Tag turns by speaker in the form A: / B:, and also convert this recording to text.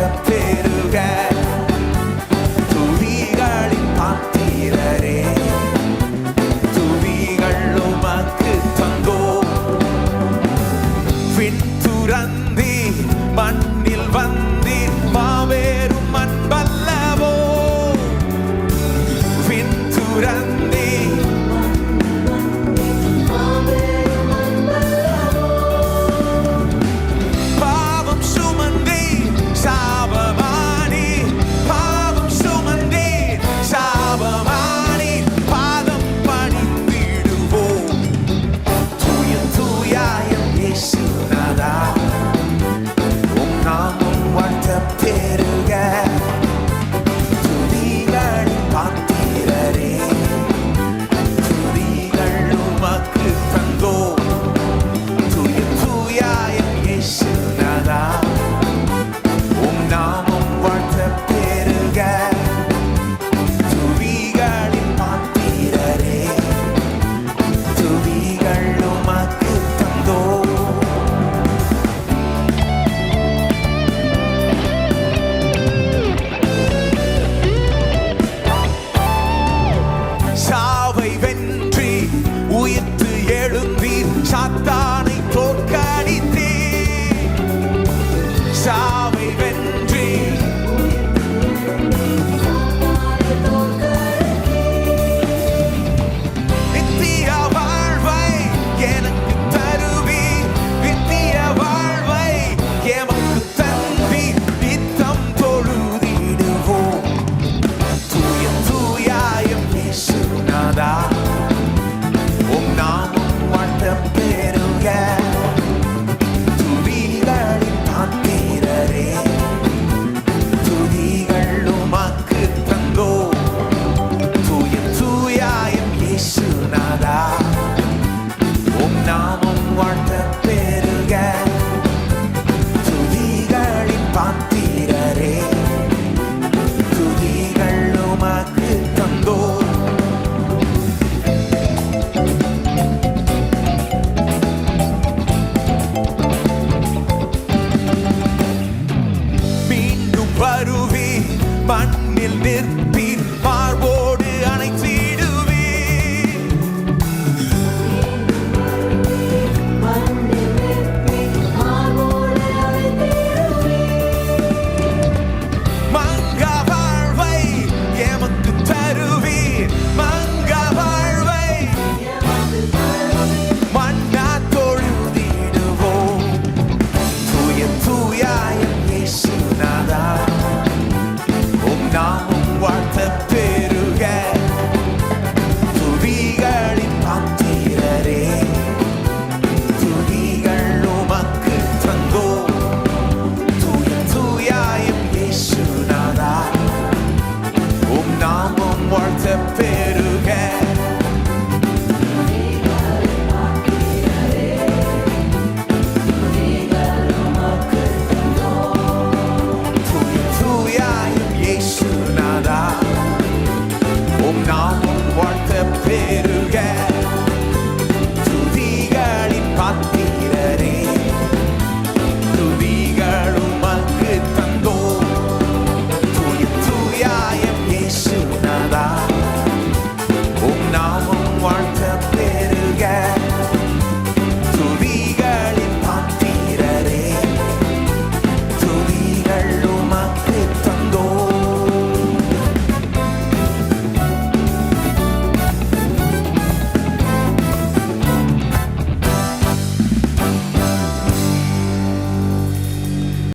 A: வாழ்த்த பெருக துதிகளின் பாத்திரரே துதிகள் உமக்கு தந்தோ விண் துறந்தி மண்ணில் வந்தீர் மாவேறும் அன்பல்லவோ விண் துறந்தி சாத்தானை தோற்கடித்தே சாவை வென்றி நித்திய வாழ்வை எனக்கு தருவி நித்திய வாழ்வை எமக்கு தம்பி நித்தம் தொழுதிடுவோம் தூய தூயாயம் இயேசுநாதா உம் நாமம் வாழ்த்த பெருக துதிகளின் பாத்திரரே துதிகள் உமக்கு தந்தோ தூய தூயாயம் இயேசுநாதா உம் நாமம் வாழ்த்த பெருக துதிகளின் பாத்திரரே துதிகள் உமக்கு தந்தோ வருவி மண்ணில் நிற்பி